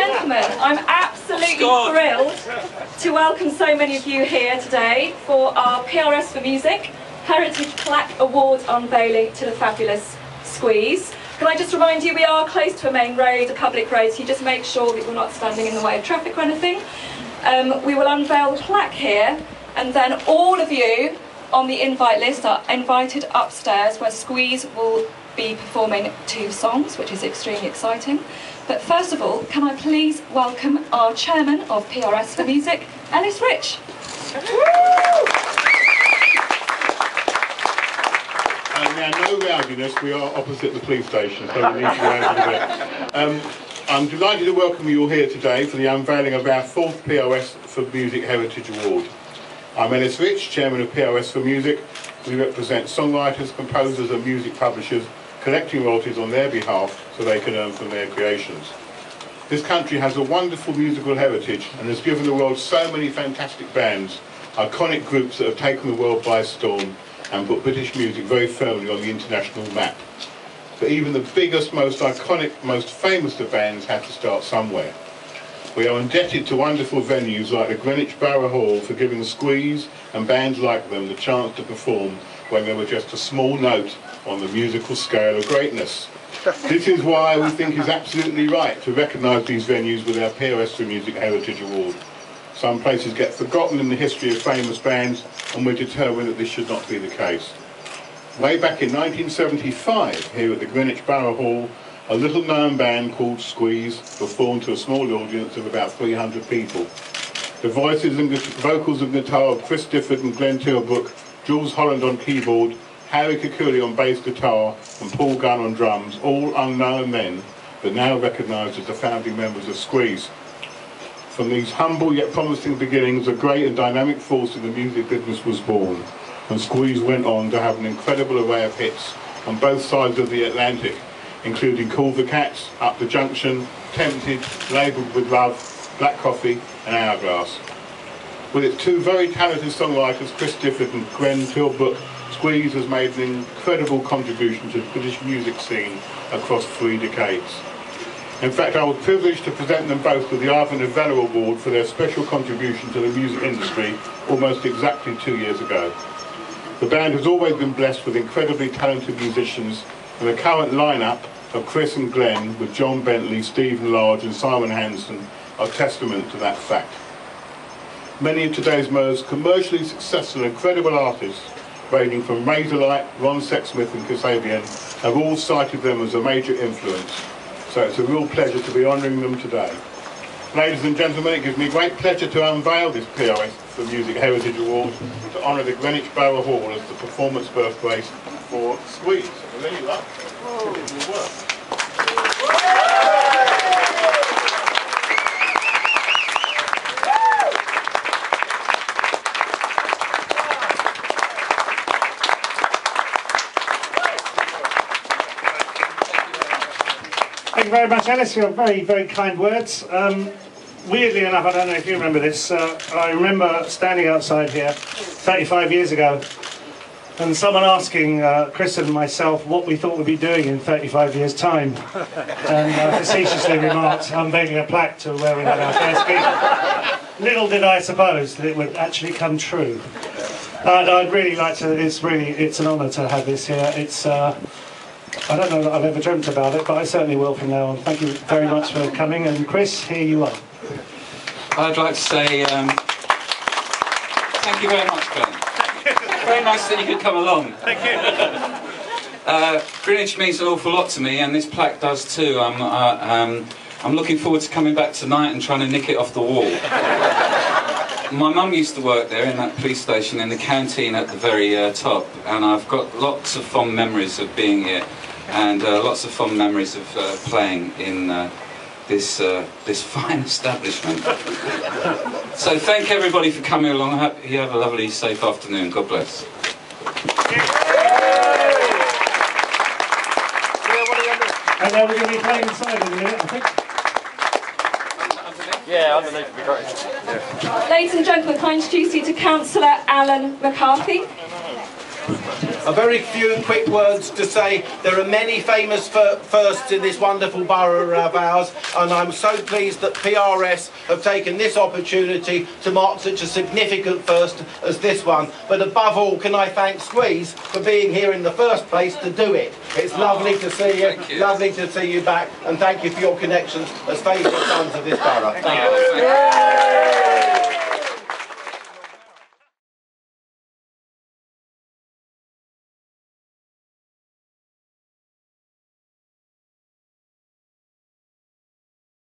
gentlemen, I'm absolutely thrilled to welcome so many of you here today for our PRS for Music Heritage Plaque Award unveiling to the fabulous Squeeze. Can I just remind you, we are close to a main road, a public road, so you just make sure that we're not standing in the way of traffic or anything. We will unveil the plaque here, and then all of you on the invite list are invited upstairs, where Squeeze will be performing 2 songs, which is extremely exciting. But first of all, can I please welcome our chairman of PRS for Music, Ellis Rich. Now, no rowdiness, we are opposite the police station, so we need to go out a bit. I'm delighted to welcome you all here today for the unveiling of our 4th PRS for Music Heritage Award. I'm Ellis Rich, chairman of PRS for Music. We represent songwriters, composers and music publishers, collecting royalties on their behalf so they can earn from their creations. This country has a wonderful musical heritage and has given the world so many fantastic bands, iconic groups that have taken the world by storm and put British music very firmly on the international map. But even the biggest, most iconic, most famous of bands have to start somewhere. We are indebted to wonderful venues like the Greenwich Borough for giving Squeeze and bands like them the chance to perform when they were just a small note on the musical scale of greatness. This is why we think it's absolutely right to recognise these venues with our PRS for Music Heritage Award. Some places get forgotten in the history of famous bands, and we're determined that this should not be the case. Way back in 1975, here at the Greenwich Borough Hall, a little known band called Squeeze performed to a small audience of about 300 people. The voices and vocals and guitar of Chris Difford and Glenn Tilbrook, Jules Holland on keyboard, Harry Kikuli on bass guitar and Paul Gunn on drums, all unknown then, but now recognised as the founding members of Squeeze. From these humble yet promising beginnings, a great and dynamic force in the music business was born, and Squeeze went on to have an incredible array of hits on both sides of the Atlantic, including Call the Cats, Up the Junction, Tempted, Labelled with Love, Black Coffee and Hourglass. With its 2 very talented songwriters, Chris Difford and Glenn Tilbrook, Squeeze has made an incredible contribution to the British music scene across 3 decades. In fact, I was privileged to present them both with the Ivor Novello Award for their special contribution to the music industry almost exactly 2 years ago. The band has always been blessed with incredibly talented musicians, and the current line-up of Chris and Glenn, with John Bentley, Stephen Large and Simon Hanson, are testament to that fact. Many of today's most commercially successful and credible artists, ranging from Razorlight, Ron Sexsmith and Kasabian, have all cited them as a major influence. So it's a real pleasure to be honouring them today. Ladies and gentlemen, it gives me great pleasure to unveil this PRS for Music Heritage Award to honour the Greenwich Borough Hall as the performance birthplace for Squeeze. So there you are. Good work. Thank you very much, Alice. Your very, very kind words. Weirdly enough, I don't know if you remember this, I remember standing outside here 35 years ago and someone asking Chris and myself what we thought we'd be doing in 35 years' time. And facetiously remarked, unveiling a plaque to where we had our first gig. Little did I suppose that it would actually come true. I'd really like to, it's an honour to have this here. It's, I don't know that I've ever dreamt about it, but I certainly will from now on. Thank you very much for coming, and Chris, here you are. I'd like to say thank you very much, Glenn. Very nice that you could come along. Thank you. Greenwich means an awful lot to me, and this plaque does too. I'm looking forward to coming back tonight and trying to nick it off the wall. My mum used to work there in that police station in the canteen at the very top, and I've got lots of fond memories of being here, and lots of fond memories of playing in this fine establishment. So thank everybody for coming along. I hope you have a lovely, safe afternoon. God bless. And we're going to be playing inside in a minute, I think. Yeah, underneath would be great. Yeah. Ladies and gentlemen, can I introduce you to Councillor Alan McCarthy? A very few quick words to say. There are many famous firsts in this wonderful borough of ours, and I'm so pleased that PRS have taken this opportunity to mark such a significant first as this one. But above all, can I thank Squeeze for being here in the first place to do it. It's lovely to see you, lovely to see you back, and thank you for your connections as favourite sons of this borough. Thank you.